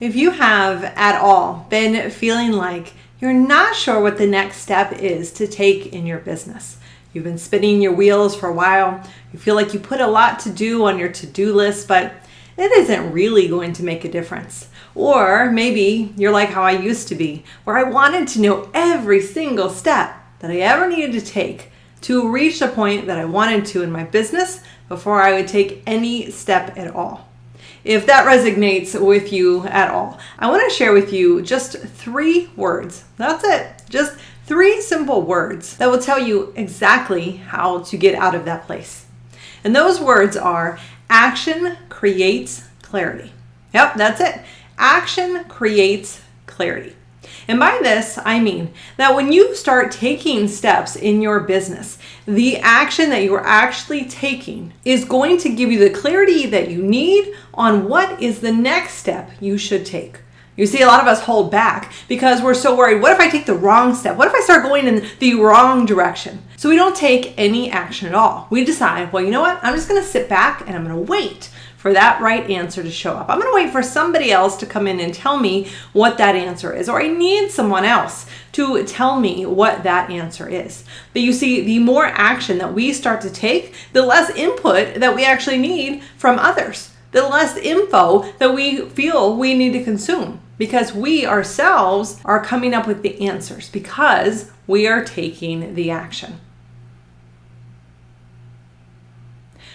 If you have at all been feeling like you're not sure what the next step is to take in your business, you've been spinning your wheels for a while, you feel like you put a lot to do on your to-do list, but it isn't really going to make a difference. Or maybe you're like how I used to be, where I wanted to know every single step that I ever needed to take to reach the point that I wanted to in my business before I would take any step at all. If that resonates with you at all, I want to share with you just 3 words. That's it. Just 3 simple words that will tell you exactly how to get out of that place. And those words are action creates clarity. Yep, that's it. Action creates clarity. And by this, I mean that when you start taking steps in your business, the action that you are actually taking is going to give you the clarity that you need on what is the next step you should take. You see, a lot of us hold back because we're so worried. What if I take the wrong step? What if I start going in the wrong direction? So we don't take any action at all. We decide, well, you know what? I'm just going to sit back and I'm going to wait for that right answer to show up. I'm going to wait for somebody else to come in and tell me what that answer is, or I need someone else to tell me what that answer is. But you see, the more action that we start to take, the less input that we actually need from others, the less info that we feel we need to consume, because we ourselves are coming up with the answers because we are taking the action.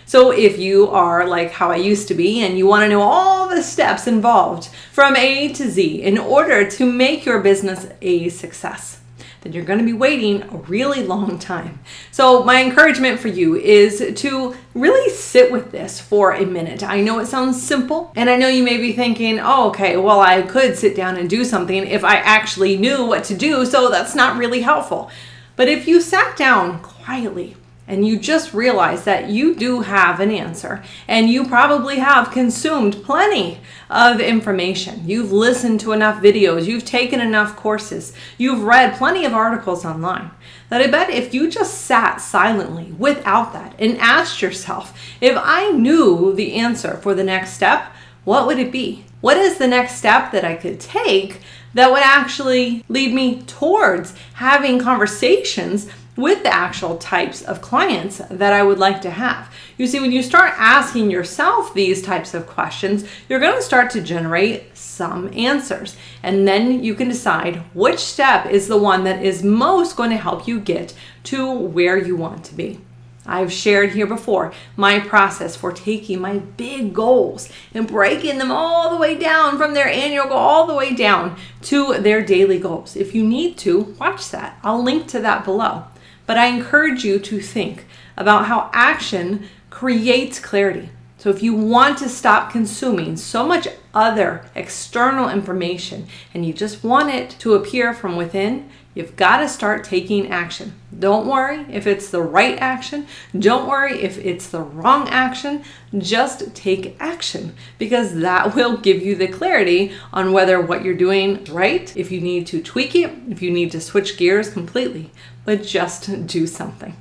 So if you are like how I used to be and you want to know all the steps involved from A to Z in order to make your business a success, then you're going to be waiting a really long time. So my encouragement for you is to really sit with this for a minute. I know it sounds simple, and I know you may be thinking, oh, okay, well, I could sit down and do something if I actually knew what to do, so that's not really helpful. But if you sat down quietly and you just realize that you do have an answer, and you probably have consumed plenty of information. You've listened to enough videos, you've taken enough courses, you've read plenty of articles online, that I bet if you just sat silently without that and asked yourself, if I knew the answer for the next step, what would it be? What is the next step that I could take that would actually lead me towards having conversations with the actual types of clients that I would like to have? You see, when you start asking yourself these types of questions, you're going to start to generate some answers. And then you can decide which step is the one that is most going to help you get to where you want to be. I've shared here before my process for taking my big goals and breaking them all the way down from their annual goal all the way down to their daily goals. If you need to, watch that. I'll link to that below. But I encourage you to think about how action creates clarity. So if you want to stop consuming so much other external information and you just want it to appear from within, you've got to start taking action. Don't worry if it's the right action. Don't worry if it's the wrong action. Just take action, because that will give you the clarity on whether what you're doing is right, if you need to tweak it, if you need to switch gears completely. But just do something.